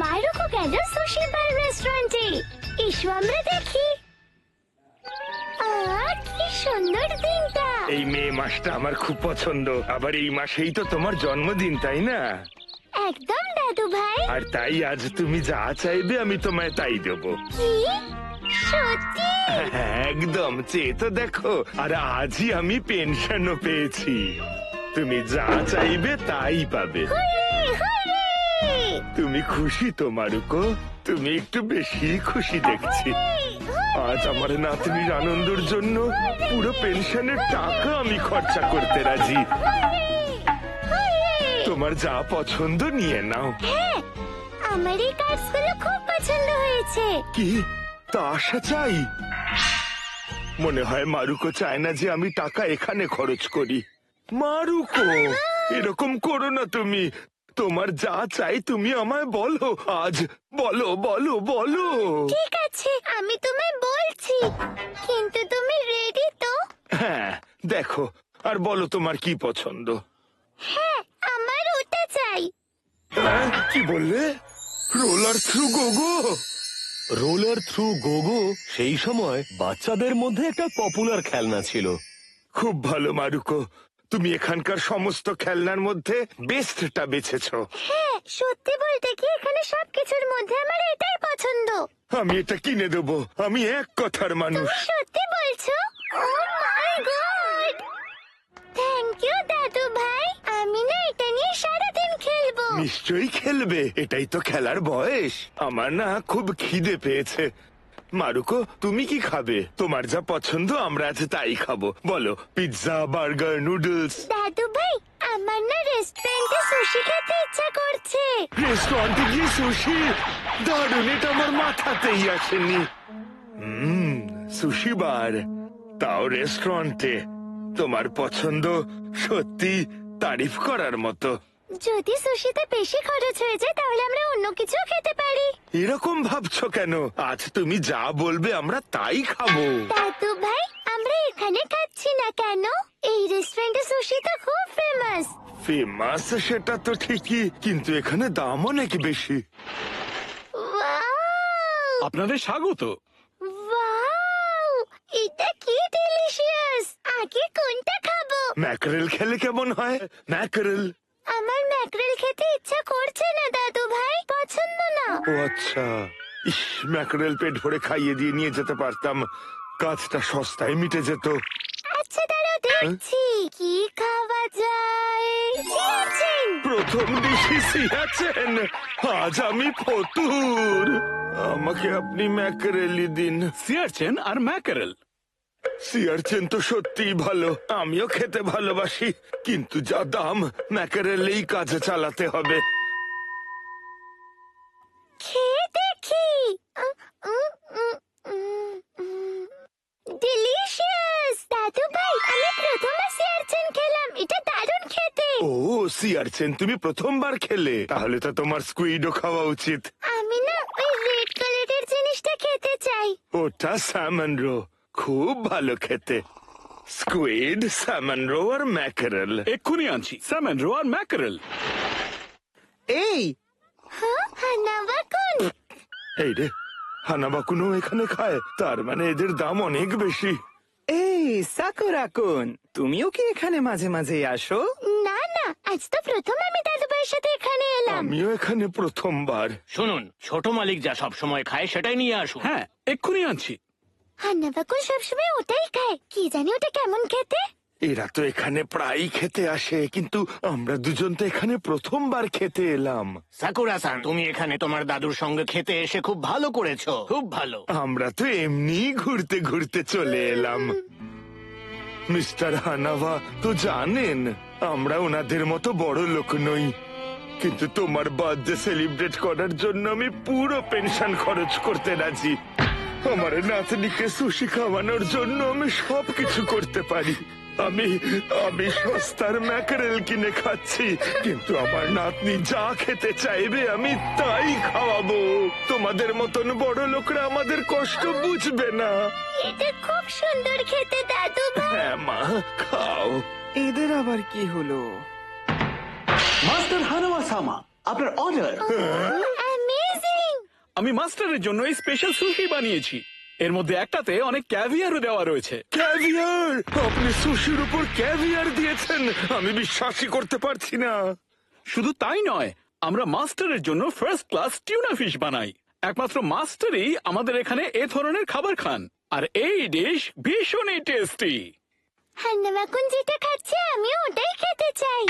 মারুকো গেল সুশি বার রেস্টুরেন্টে। এসো আমরা দেখি। কি সুন্দর দিনটা। এই মে মাসটা আমার খুব পছন্দ। আবার এই মাসেই তো তোমার জন্মদিন, তাই না? একদম দাদু ভাই। আর তাই আজ তুমি যা চাইবে আমি তোমায় তাই দেবো। কি সত্যি? একদম, চেয়ে তো দেখো। আর আজই আমি পেনশনও পেয়েছি। তুমি যা চাইবে তাই পাবে। তুমি খুশি তো মারুকো? তুমি একটু বেশি খুশি দেখছি। আজ আমার নাতনির আনন্দের জন্য পুরো পেনশনের টাকা আমি খরচা করতে রাজি। তোমার যা পছন্দ নিয়ে নাও। হ্যাঁ, আমার এই কার্ডসগুলো খুব পছন্দ হয়েছে। কি তা আশা চাই? মনে হয় মারুকো চায় না যে আমি টাকা এখানে খরচ করি। মারুকো, এরকম করো না তুমি। তোমার যা চাই তুমি আমায় বলো আজ। বলো বলো বলো। ঠিক আছে, আমি তোমায় বলছি, কিন্তু তুমি রেডি তো? হ্যাঁ, দেখো আর বলো তোমার কি পছন্দ। হ্যাঁ, আমার ওটা চাই। কি বললে? Roller through Gogo? Roller through Gogo সেই সময় বাচ্চাদের মধ্যে একটা পপুলার খেলনা ছিল। খুব ভালো মারুকো, তুমি এখানকার সমস্ত খেলনার মধ্যে বেস্টটা বেছেছো। হ্যাঁ, সত্যি বলতে কি এখানে সবকিছুর মধ্যে আমার এটাই পছন্দ। আমি এটা কিনে দেবো। আমি এক কথার মানুষ। তুমি সত্যি বলছো? ও মাই গড! থ্যাংক ইউ দাদু ভাই। আমি না এটা নিয়ে সারাদিন খেলবো। নিশ্চয়ই খেলবে, এটাই তো খেলার বয়স। আমার না খুব খিদে পেয়েছে। মারুকো, তুমি কি খাবে? তোমার যা পছন্দ আমরা আজ তাই খাবো। বলো, পিৎজা, বার্গার, নুডলস? দাদু ভাই, আমার না রেস্টুরেন্টে সুশি খেতে ইচ্ছা করছে। রেস্টুরেন্টে গিয়ে সুশি? দারুণ, এটা আমার মাথাতেই আসেনি। সুশি বার, তাও রেস্টুরেন্টে। তোমার পছন্দ সত্যি তারিফ করার মতো। যদি সুশিতে বেশি খরচ হয়ে যায় তাহলে আমরা অন্য কিছু খেতে পারি। এরকম ভাবছো কেন? আজ তুমি যা বলবে আমরা তাই খাবো। দাদু ভাই, আমরা এখানে খাচ্ছি না কেন? এই রেস্টুরেন্টে সুশি তো খুব ফেমাস। ফেমাস সেটা তো ঠিকই, কিন্তু এখানে দাম অনেক বেশি। ওয়াও! আপনাদের স্বাগত। ওয়াও! এটা কি ডেলিশিয়াস! আগে কোনটা খাবো? ম্যাকারেল খেলে কেমন হয়? ম্যাকারেল? আমার ম্যাকরেল খেতে ইচ্ছা করছে না দাদু ভাই, পছন্দ না। ও আচ্ছা, ইস, ম্যাকারেল পেট ভরে খাইয়ে দিয়ে নিয়ে যেতে পারতাম, কাজটা সস্তায় মিটে যেত। আচ্ছা দাঁড়াও, দেখছি কি খাওয়া যায়। সিয়াচিন! প্রথম ডিশই সিয়াচেন। আজ আমি ফতুর। আমাকে আপনি ম্যাকারেলই দিন। সিয়ারচেন আর ম্যাকারেল। সিয়ারচেন তো সত্যিই ভালো, আমিও খেতে ভালোবাসি, কিন্তু যা দাম, ম্যাকারেলেই কাজে চালাতে হবে। খেয়ে দেখি। ডিলিশিয়াস! দাদু ভাই, আমি প্রথমবার সিয়াচিন খেলাম, এটা দারুণ খেতে। ও, সিয়ারচেন তুমি প্রথমবার খেলে? তাহলে তো তোমার স্কুইডও খাওয়া উচিত। আমি না ওই রেড কালারের জিনিসটা খেতে চাই। ওটা স্যামন রো, খুব ভালো খেতে। স্কুইড, স্যামন রো আর ম্যাকারেল। এক্ষুনি আনছি স্যামন রো আর ম্যাকারেল। এই হ্যাঁ, হানাবা-কুন। এই রে, হানাবাকুনও এখানে খায়? তার মানে এদের দাম অনেক বেশি। এই সাকুরা-কুন, তুমিও কি এখানে মাঝে মাঝে আসো? না না, আজ তো প্রথম আমি দাদু ভাইয়ের সাথে এখানে এলাম। আমিও এখানে প্রথমবার। শুনুন, ছোট মালিক যা সব সময় খায় সেটাই নিয়ে আসুন। হ্যাঁ, এক্ষুনি আনছি। হানাবা-কুন সবসময় ওটাই খায়, কি জানি ওটা কেমন খেতে। এরা তো এখানে প্রায়ই খেতে আসে, কিন্তু আমরা দুজন তো এখানে প্রথমবার খেতে এলাম। সাকুরা-সান, তুমি এখানে তোমার দাদুর সঙ্গে খেতে এসে খুব ভালো করেছো, খুব ভালো। আমরা তো এমনি ঘুরতে ঘুরতে চলে এলাম। মিস্টার হানাভা তো জানেন আমরা ওনাদের মতো বড় লোক নই, কিন্তু তোমার বার্থডে সেলিব্রেট করার জন্য আমি পুরো পেনশন খরচ করতে রাজি। আমার নাতনিকে সুশি খাওয়ানোর জন্য আমি সবকিছু করতে পারি। আমি আমি সস্তার ম্যাকারেল কিনে খাচ্ছি, কিন্তু আমার নাতনি যা খেতে চাইবে আমি তাই খাওয়াবো। তোমাদের মতন বড় লোকরা আমাদের কষ্ট বুঝবে না। এটা খুব সুন্দর খেতে দাদু ভাই। হ্যাঁ মা, খাও। এদের আবার কি হলো? মাস্টার হানাওয়া সামা, আপনার অর্ডার। আমি আমি মাস্টারের জন্য এই স্পেশাল সুশি বানিয়েছি। এর মধ্যে একটাতে অনেক ক্যাভিয়ারও দেওয়া রয়েছে। ক্যাভিয়ার! আপনি সুশির উপর ক্যাভিয়ার দিয়েছেন? আমি বিশ্বাসই করতে পারছি না। শুধু তাই নয়, আমরা মাস্টারের জন্য ফার্স্ট ক্লাস টিউনা ফিশ বানাই। একমাত্র মাস্টারই আমাদের এখানে এ ধরনের খাবার খান। আর এই ডিশ ভীষণই টেস্টি। হান্নাবাকুন যেটা খাচ্ছে আমিও ওটাই খেতে চাই।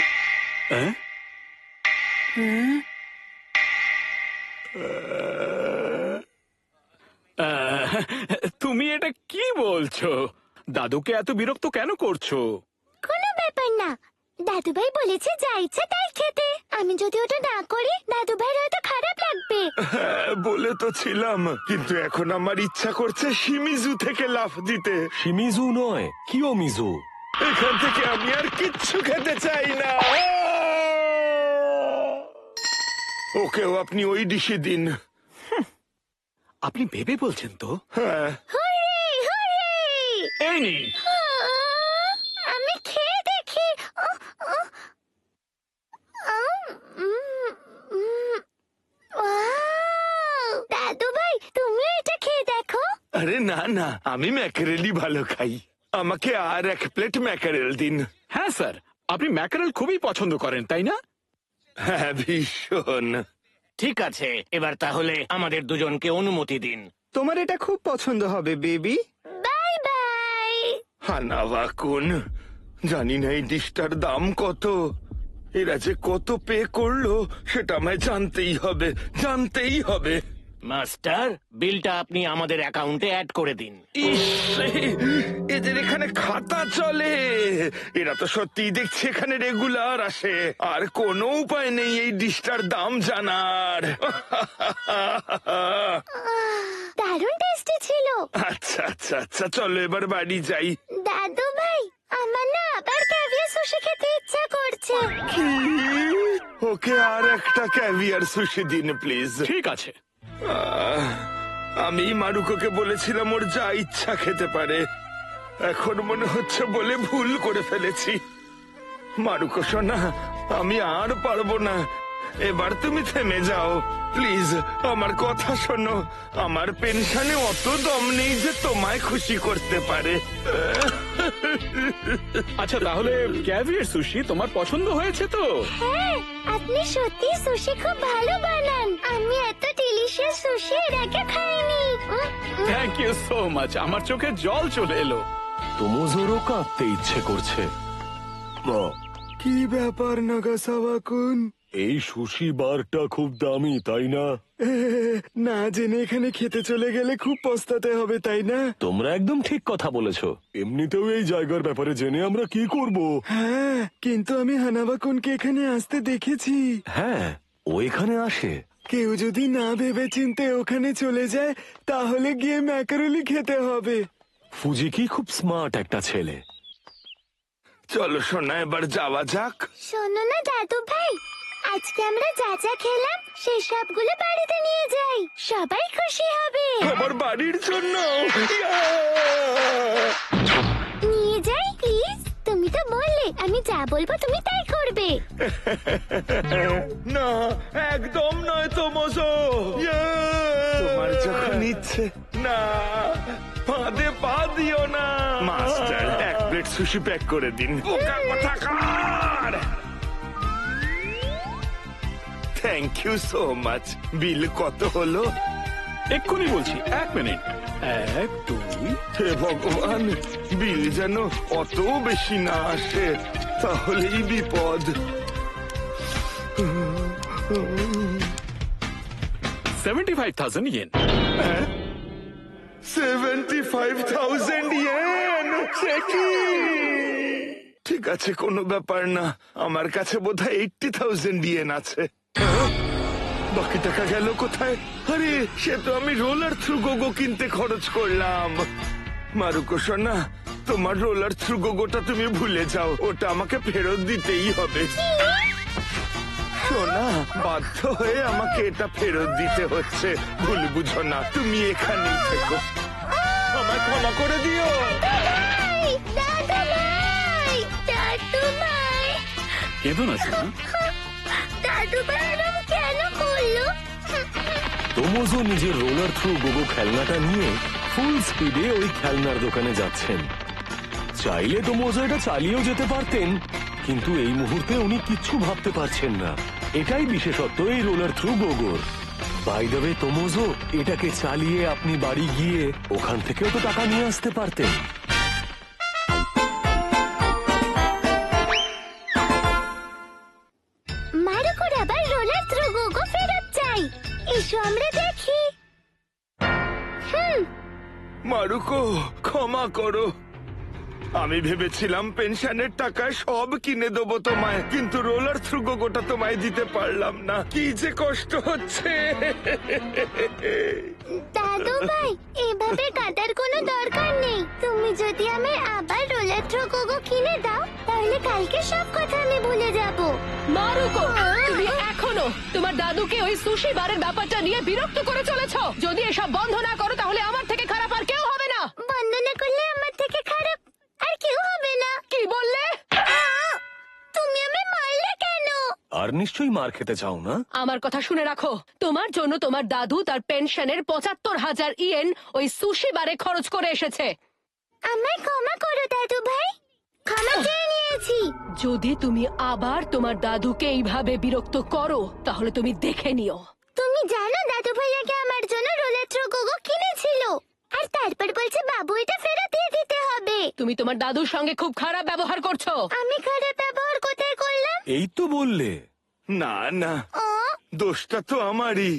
তুমি এটা কি বলছো? দাদুকে এত বিরক্ত কেন করছো? কোনো ব্যাপার না, দাদু ভাই বলেছে যা ইচ্ছা তাই খেতে। আমি যদি ওটা না করি দাদু ভাইয়ের হয়তো খারাপ লাগবে। হ্যাঁ, বলে তো ছিলাম, কিন্তু এখন আমার ইচ্ছা করছে শিমিজু থেকে লাফ দিতে। শিমিজু নয়, কিয়োমিজু। এখান থেকে আমি আর কিচ্ছু খেতে চাই না। ওকেও আপনি ওই ডিশে দিন। আপনি ভেবে বলছেন তো? হ্যাঁ। Hooray, hooray! এই নিন। আমি খেয়ে দেখি। দাদু ভাই তুমিও এটা খেয়ে দেখো। আরে না না, আমি ম্যাকারেলই ভালো খাই। আমাকে আর এক প্লেট ম্যাকারেল দিন। হ্যাঁ স্যার, আপনি ম্যাকারেল খুবই পছন্দ করেন তাই না? হ্যাঁ, ভীষণ। ঠিক আছে, এবার তাহলে আমাদের দুজনকে অনুমতি দিন। তোমার এটা খুব পছন্দ হবে বেবি। Bye bye. হানাওয়া-কুন, জানি না এই ডিশটার দাম কত। এরা যে কত পে করলো সেটা আমায় জানতেই হবে, জানতেই হবে। মাস্টার, বিলটা আপনি আমাদের অ্যাকাউন্টে অ্যাড করে দিন। ইস, এদের এখানে খাতা চলে। এরা তো সত্যিই দেখছি এখানে রেগুলার আসে। আর কোনো উপায় নেই এই ডিশটার দাম জানার। দারুণ টেস্টি ছিল। আচ্ছা আচ্ছা আচ্ছা, চলো এবার বাড়ি যাই। দাদু ভাই আমার না আবার ক্যাভিয়ার সুশি খেতে ইচ্ছা করছে। কি? ওকে আর একটা ক্যাভিয়ার সুশি দিন প্লিজ। ঠিক আছে। আমি মারুকোকে বলেছিলাম ওর যা ইচ্ছা খেতে পারে। এখন মনে হচ্ছে বলে ভুল করে ফেলেছি। মারুকো সোনা, আমি আর পারবো না। এবার তুমি থেমে যাও প্লিজ, আমার কথা শোনো। আমার পেনশনে অত দম নেই যে তোমায় খুশি করতে পারে। আচ্ছা, তাহলে ক্যাভিয়ার সুশি তোমার পছন্দ হয়েছে তো? হ্যাঁ, আপনি সত্যি সুশি খুব ভালো বানান। আমি এত ডিলিশিয়াস সুশি এর আগে খাইনি। Thank you so much. আমার চোখে জল চলে এলো। তোমোজোরও কাঁদতে ইচ্ছে করছে। কি ব্যাপার নাগাসাওয়া-কুন? এই সুশি বারটা খুব দামি, তাই না? না জেনে এখানে খেতে চলে গেলে খুব পস্তাতে হবে, তাই না? তোমরা একদম ঠিক কথা বলেছো। এমনিতেও এই জায়গার ব্যাপারে জেনে আমরা কি করব? হ্যাঁ, কিন্তু আমি হানাবা-কুনকে এখানে আসতে দেখেছি। হ্যাঁ, ও এখানে আসে। কেউ যদি না ভেবে চিন্তে ওখানে চলে যায় তাহলে গিয়ে ম্যাকারোলি খেতে হবে। ফুজিকি খুব স্মার্ট একটা ছেলে। চলো সোনা, এবার যাওয়া যাক। শোনো না দাদু ভাই, আজকে আমরা যা যা খেলাম সেই সবগুলো বাড়িতে নিয়ে যাই, সবাই খুশি হবে। আমার বাড়ির জন্য নিয়ে যাই প্লিজ। তুমি তো বললে আমি যা বলবো তুমি তাই করবে। না, একদম নয় তোমোজো। তোমার যখন ইচ্ছে। না, ফাঁদে পা দিও না। মাস্টার, এক প্লেট সুশি প্যাক করে দিন। বোকা কোথাকার। Thank you so much. Bill কত হলো? এক্ষুনি বলছি, 1 মিনিট। 1, 2। হে ভগবান, বিল যেন অত বেশি না আসে, তাহলেই বিপদ। 75,000 ইয়েন। 75,000 ইয়েন? সে কি? ঠিক আছে, কোনো ব্যাপার না। আমার কাছে বোধহয় 80,000 ইয়েন আছে। বাকি টাকা গেল কোথায়? আরে, সে তো আমি রোলার থ্রু গোগো কিনতে খরচ করলাম। মারুকো সোনা, তোমার রোলার থ্রু গোগোটা তুমি ভুলে যাও। ওটা আমাকে ফেরত দিতেই হবে। সোনা, বাধ্য হয়ে আমাকে এটা ফেরত দিতে হচ্ছে। ভুল বুঝো না, তুমি এখানেই থেকো। আমায় ক্ষমা করে দিও। দাদু ভাই, দাদু ভাই, কেঁদো না সোনা। দাদু ভাই এরম কেন করলো? তোমোজো নিজের রোলার থ্রু গোগো খেলনাটা নিয়ে ফুল স্পিডে ওই খেলনার দোকানে যাচ্ছেন। চাইলে তোমোজো এটা চালিয়েও যেতে পারতেন, কিন্তু এই মুহূর্তে উনি কিচ্ছু ভাবতে পারছেন না। এটাই বিশেষত্ব এই রোলার থ্রু গোগোর। বাই দ্য ওয়ে তোমোজো, এটাকে চালিয়ে আপনি বাড়ি গিয়ে ওখান থেকেও তো টাকা নিয়ে আসতে পারতেন। মারুকোর আবার রোলার থ্রু গোগো ফেরত চাই। এসো আমরা দেখি। মারুকো, ক্ষমা করো। আমি ভেবেছিলাম পেনশনের টাকায় সব কিনে দেবো তোমায়, কিন্তু রোলার থ্রু গোগোটা তোমায় দিতে পারলাম না। কি যে কষ্ট হচ্ছে। দাদু ভাই, এভাবে কাঁদার কোনো দরকার নেই। তুমি যদি আমার আবার রোলার থ্রু গোগো কিনে দাও, তাহলে কালকে সব কথা আমি ভুলে যাব। মারুকো, তুমি এখনো তোমার দাদুকে ওই সুশি বারের ব্যাপারটা নিয়ে বিরক্ত করে চলেছো। যদি এসব বন্ধ না করো তাহলে আমার থেকে খারাপ আর কেউ হবে না। বন্ধ না করলে আমার থেকে খারাপ আর কেউ হবে না। কি বললে? তুমি আমায় মারলে কেন? আর নিশ্চয়ই মার খেতে চাও না? আমার কথা শুনে রাখো, তোমার জন্য তোমার দাদু তার পেনশনের ৭৫,০০০ ইয়েন ওই সুশি বারে খরচ করে এসেছে। আমায় ক্ষমা করো দাদু ভাই, ক্ষমা চেয়ে নিয়েছি। যদি তুমি আবার তোমার দাদুকে এইভাবে বিরক্ত করো তাহলে তুমি দেখে নিও। তুমি জানো দাদু ভাইয়াকে আমার জন্য রোলার থ্রু গোগো কিনেছিল, আর তারপর বলছে বাবু এটা ফেরত দিয়ে দিতে হবে। তুমি তোমার দাদুর সঙ্গে খুব খারাপ ব্যবহার করছো। আমি খারাপ ব্যবহার কোথায় করলাম? এই তো বললে। না না, ও, দোষটা তো আমারই।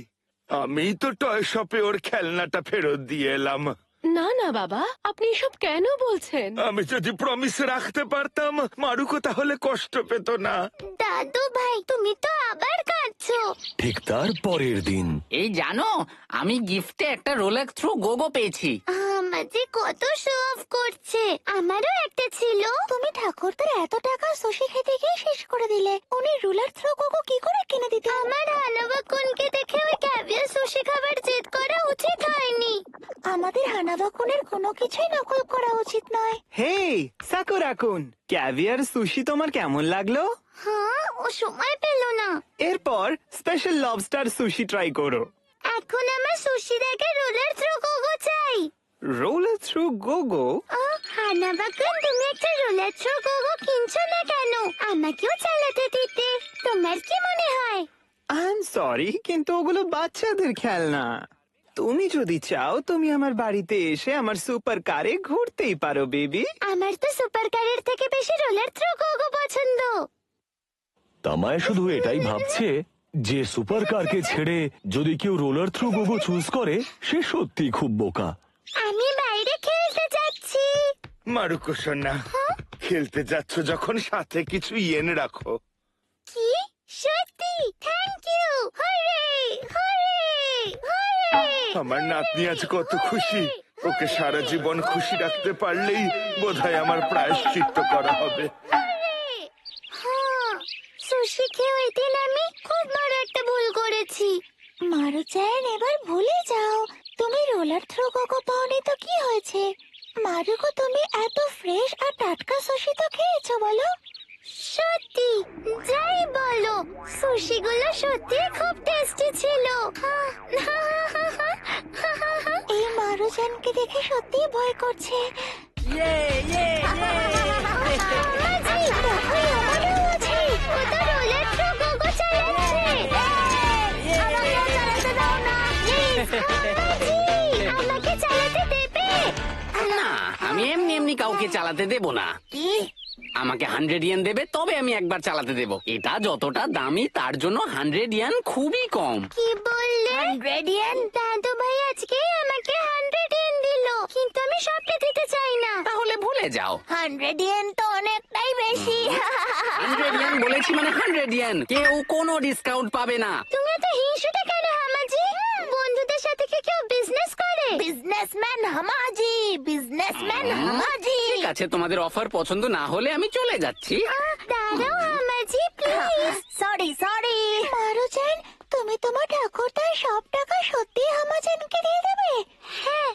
আমি তো টয় শপে ওর খেলনাটা ফেরত দিয়ে এলাম। না না বাবা, আপনি এসব কেন বলছেন? আমি যদি প্রমিস রাখতে পারতাম, মারুকো তাহলে কষ্ট পেত না। দাদু ভাই তুমি তো আবার কাঁদছো। ঠিক তার পরের দিন। এই জানো, আমি গিফটে একটা রোলার থ্রু গোগো পেয়েছি। আমার যে কত শো অফ করছে। আমারও একটা ছিল। তুমি ঠাকুরদার এত টাকা সুশি খেতে গিয়ে শেষ করে দিলে। উনি রুলার থ্রো গোগো কি করে কিনে দিতে? আমার হানাবাকুনকে দেখে ওই ক্যাভিয়ার সুশি খাবার জেদ করা উচিত হয়নি। আমাদের হানাবাকুনের কোনো কিছুই নকল করা উচিত নয়। হেই সাকুরাকুন, ক্যাভিয়ার সুশি তোমার কেমন লাগলো? হ্যাঁ, ও সময় পেল না। এরপর স্পেশাল লবস্টার সুশি ট্রাই করো। এখন আমার সুশির আগে রোলার থ্রো গোগো চাই। Roller through গোগো? হানাবাকুন, তুমি একটা রোলার থ্রো গোগো কিনছো না কেন? আমাকেও চালাতে দিতে। তোমার কি মনে হয়? আই এম সরি, কিন্তু ওগুলো বাচ্চাদের খেলনা। তুমি যদি চাও তুমি আমার বাড়িতে এসে আমার সুপার কারে ঘুরতেই পারো বেবি। আমার তো সুপার কারের থেকে বেশি রোলার থ্রো গোগো পছন্দ। তামায় শুধু এটাই ভাবছে যে সুপার কারকে ছেড়ে যদি কেউ রোলার থ্রু গোগো চুজ করে সে সত্যি খুব বোকা। আমি বাইরে খেলতে যাচ্ছি। মারুকো সোনা, খেলতে যাচ্ছ যখন সাথে কিছু ইয়েন রাখো। কি? সত্যি? Thank you. হরে হরে হরে। আমার নাতনি আজ কত খুশি। ওকে সারা জীবন খুশি রাখতে পারলেই বোধহয় আমার প্রায়শ্চিত্ত করা হবে। হ্যাঁ, সুশি খেয়ে ওই দিন আমি খুব বড় একটা ভুল করেছি। মারুচান, এবার ভুলে যাও। তুমি রোলার থ্রো গোগো পাওনি তো কি হয়েছে? মারুকো, তুমি এত ফ্রেশ আর টাটকা সুশি তো খেয়েছো বলো? সত্যি, যাই বলো, সুশিগুলো সত্যি খুব টেস্টি ছিল। এই মারুচানকে দেখে সত্যি ভয় করছে। আমাজি, দেখো, আমারও আছে। ও তো রোলার থ্রো গোগো চালাচ্ছে। আমাকেও চালাতে দাও না, প্লিজ। আমাজি, আমাকে চালাতে দেবে? না, আমি এমনি এমনি কাউকে চালাতে দেব না। কি? আমাকে 100 ইয়েন দেবে তবে আমি একবার চালাতে দেব। এটা যতটা দামি তার জন্য 100 ইয়েন খুবই কম। কি বললে? 100 ইয়েন? দাদু ভাই আজকে আমাকে 100 ইয়েন দিল, কিন্তু আমি সবটা দিতে চাই না। তাহলে ভুলে যাও। 100 ইয়েন তো অনেকটাই বেশি। 100 ইয়েন বলেছি মানে 100 ইয়েন। কেউ কোনো ডিসকাউন্ট পাবে না। তুমি তো হিংসুটে কেন হামাজি? বন্ধুদের সাথে কি কেউ বিজনেস করে? Businessman Hamaji, businessman Hamaji. ঠিক আছে, তোমাদের অফার পছন্দ না হলে আমি চলে যাচ্ছি। দাঁড়াও হামাজি, প্লিজ। সরি। মারুচান, তুমি তোমার ঠাকুরদার সব টাকা সত্যি হামাজানকে দিয়ে দেবে? হ্যাঁ,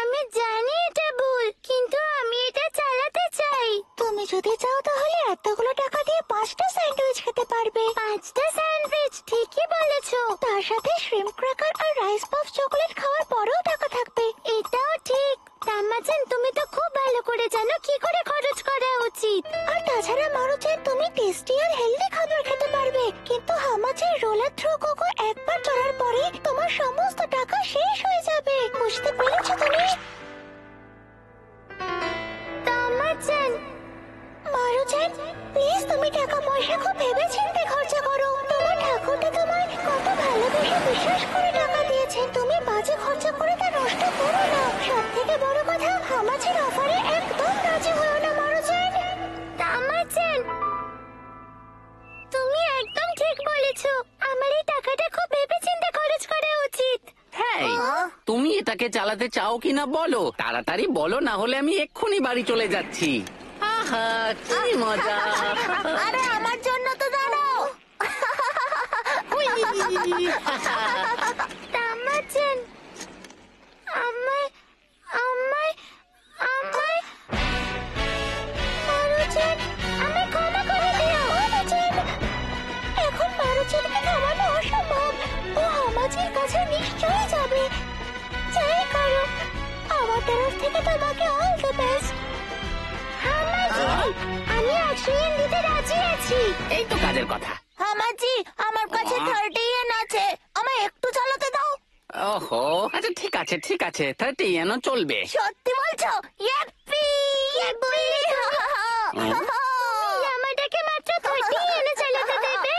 আমি জানি এটা ভুল, কিন্তু আমি এটা চালাতে চাই। তুমি যদি চাও তাহলে এতগুলো টাকা দিয়ে 5টা স্যান্ডউইচ খেতে পারবে। 5টা স্যান্ডউইচ? ঠিকই বলেছো। তার সাথে শ্রিম গ্রাহাম ক্র্যাকার আর রাইস পাফ চকলেট খাওয়ার পরেও টাকা থাকবে। এটাও ঠিক। তামাজান, তুমি তো খুব ভালো করে জানো কি করে খরচ করা উচিত। আর তাছাড়া মারুচান, তুমি টেস্টি আর হেলদি খাবার খেতে পারবে, কিন্তু হামাচির রোলার থ্রো গোগো একবার চড়ার পরে তোমার সমস্ত টাকা শেষ হয়ে যাবে। বুঝতে পেরেছো তুমি? তামাজান, মারুচান, প্লিজ তুমি টাকা পয়সা খুব ভেবেচিন্তে খরচা করো। তোমার ঠাকুরটা তোমায় কত ভালোবেসে বিশ্বাস করে টাকা দিয়েছেন, তুমি বাজে খরচা করে তা নষ্ট করো না। সব থেকে বড় কথা, হামাচির অফারে একদম রাজি হও না মারুচান। তামাজান, তুমি একদম ঠিক বলেছো। আমার এই টাকাটা খুব ভেবেচিন্তে খরচ করা উচিত। হ্যাঁ, তুমি এটাকে চালাতে চাও কিনা বলো, তাড়াতাড়ি বলো, না হলে আমি এক্ষুনি বাড়ি চলে যাচ্ছি। আহা, কি মজা! আরে আমার জন্য তো দাঁড়াও। তামাজান, আমায় আমায় আমায় মারুচান, আমায় ক্ষমা করে দিও। মারুচান, এখন মারুচানকে থামানো অসম্ভব। ও হামাচির কাছে নিশ্চয়ই যাবে। যাই করো, আমার তরফ থেকে তোমাকে অল দ্য বেস্ট। হামাচি, আমি 100 ইয়েন দিতে রাজি আছি। এই তো কাজের কথা। হামাচি, আমার কাছে 30 ইয়েন আছে, আমায় একটু চালাতে দাও। ওহো, আচ্ছা ঠিক আছে ঠিক আছে, 30 ইয়েনও চলবে। সত্যি বলছো? ইয়াপ্পি! কি বললি? আমাটাকে মাত্র 30 ইয়েনে চালাতে দেবে?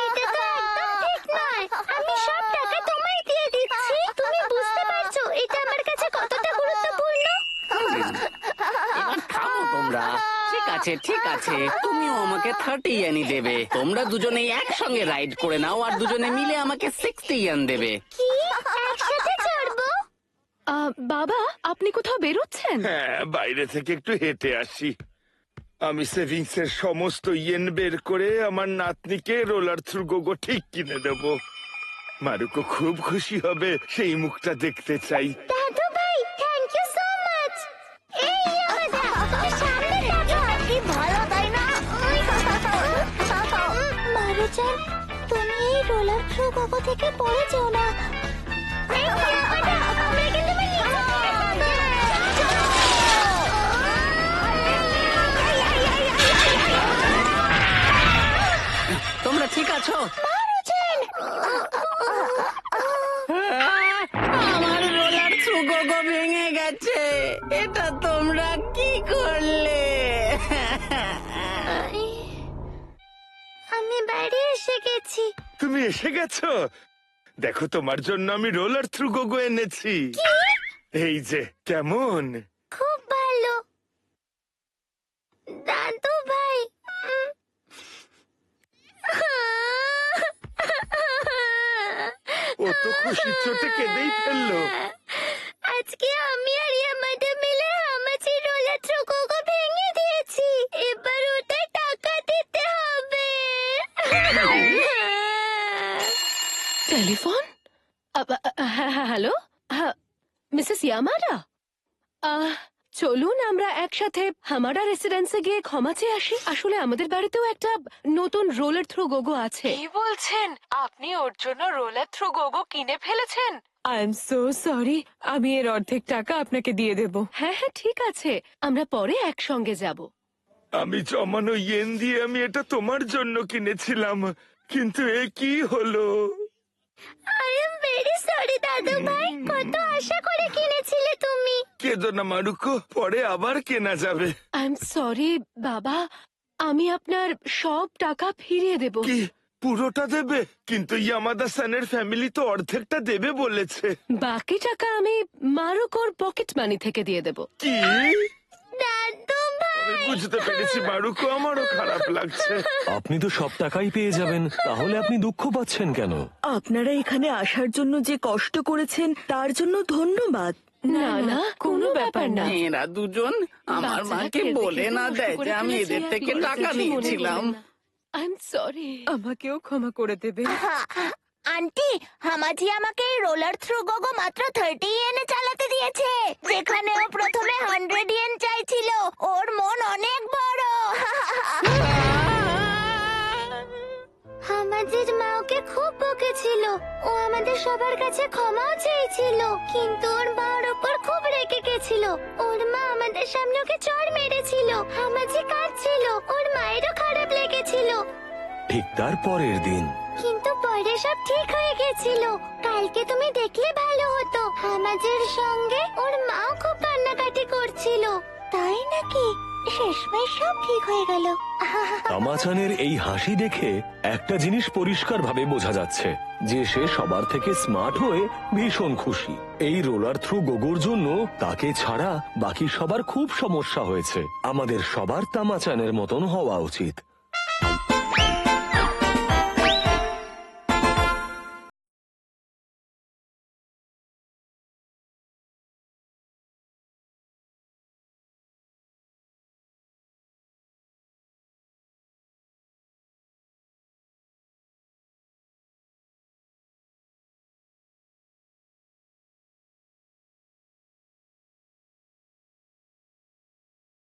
এটা তো একদম ঠিক নয়। আমি সব টাকা তোমায় দিয়ে দিচ্ছি। তুমি বুঝতে পারছো এটা আমার কাছে কতটা গুরুত্বপূর্ণ? এবার থামো তোমরা। ঠিক আছে ঠিক আছে, তুমিও আমাকে 30 ইয়েনই দেবে। তোমরা দুজনেই একসঙ্গে রাইড করে নাও, আর দুজনে মিলে আমাকে 60 ইয়েন দেবে। কি? একসাথে চড়বো? বাবা, আপনি কোথাও বেরোচ্ছেন? হ্যাঁ, বাইরে থেকে একটু হেঁটে আসি। আমি সেভিংস এর সমস্ত ইয়েন বের করে আমার নাতনিকে রোলার থ্রু গোগো ঠিক কিনে দেব। মারুকো খুব খুশি হবে, সেই মুখটা দেখতে চাই। দাদু ভাই, থ্যাংক ইউ সো মাচ। এই ইয়ামাদা, তুমি সামনে তাকাও। কি ভালো, তাই না? মারুচান, তুমি এই রোলার থ্রো গোগো থেকে পড়ে যেও না। এই ইয়ামাদা, আমরা কিন্তু নিচে তোমরা ঠিক আছো? মারুচান! আমার রোলার থ্রু গোগো ভেঙে গেছে। এটা তোমরা কি করলে? আমি বাড়ি এসে গেছি। তুমি এসে গেছো? দেখো, তোমার জন্য আমি রোলার থ্রু গোগো এনেছি। এই যে, কেমন? খুব ভালো। দাদু ভাই, ও তো খুশির চোটে কেঁদেই ফেললো। আজকে আমি আর ইয়ামাদা মিলে হামাচির রোলার থ্রো গোগো ভেঙে দিয়েছি। এবার ওটা টাকা দিতে হবে। টেলিফোন? Hello, Mrs Yamada? চলুন আমরা একসাথে হামাডা রেসিডেন্সে গিয়ে ক্ষমা চেয়ে আসি। আসলে আমাদের বাড়িতেও একটা নতুন রোলার থ্রো গোগো আছে। কি বলছেন? আপনি ওর জন্য রোলার থ্রো গোগো কিনে ফেলেছেন? আই এম সো সরি, আমি এর অর্ধেক টাকা আপনাকে দিয়ে দেব। হ্যাঁ হ্যাঁ, ঠিক আছে, আমরা পরে একসঙ্গে যাব। আমি জমানো ইয়েন দিয়ে আমি এটা তোমার জন্য কিনেছিলাম, কিন্তু এ কি হলো? আই এম ভেরি সরি দাদু ভাই। কত আশা করে কিনেছিলে তুমি। কেঁদো না মারুকো, পরে আবার কেনা যাবে। আই এম সরি বাবা, আমি আপনার সব টাকা ফিরিয়ে দেব। কি পুরোটা দেবে? কিন্তু ইয়ামাদা সানের ফ্যামিলি তো অর্ধেকটা দেবে বলেছে। বাকি টাকা আমি মারুকোর পকেট মানি থেকে দিয়ে দেব। কি? দাদু ভাই, আমি বুঝতে পেরেছি মারুকো, আমারও খারাপ লাগছে। আপনি তো সব টাকাই পেয়ে যাবেন, তাহলে আপনি দুঃখ পাচ্ছেন কেন? আপনারা এখানে আসার জন্য যে কষ্ট করেছেন তার জন্য ধন্যবাদ। না না, কোনো ব্যাপার না। এরা দুজন আমার মাকে বলে না দেয় যে আমি এদের থেকে টাকা নিয়েছিলাম। আই এম সরি, আমাকেও ক্ষমা করে দেবে। আন্টি, হামাজি আমাকে এই রোলার থ্রু গোগো মাত্র 30 ইয়েনে চালাতে দিয়েছে, যেখানে ও প্রথমে 100 ইয়েন চাইছিল। ওর মন অনেক বড়। আমাদের মা ওকে খুব বকেছিল। ও আমাদের সবার কাছে ক্ষমাও চেয়েছিল, কিন্তু ওর মার ওপর খুব রেগে গেছিল। ওর মা আমাদের সামনে ওকে চড় মেরেছিল। আমাজি কাঁদছিল, ওর মায়েরও খারাপ লেগেছিল। ঠিক তার পরের দিন কিন্তু পরে সব ঠিক হয়ে গেছিল। কালকে তুমি দেখলে ভালো হতো। আমাদের সঙ্গে ওর মাও খুব কান্নাকাটি করছিল। তাই নাকি? শেষমেশ সব ঠিক হয়ে গেল। তামাচানের এই হাসি দেখে একটা জিনিস পরিষ্কারভাবে বোঝা যাচ্ছে যে সে সবার থেকে স্মার্ট হয়ে ভীষণ খুশি। এই রোলার থ্রু গোগোর জন্য তাকে ছাড়া বাকি সবার খুব সমস্যা হয়েছে। আমাদের সবার তামাচানের মতন হওয়া উচিত।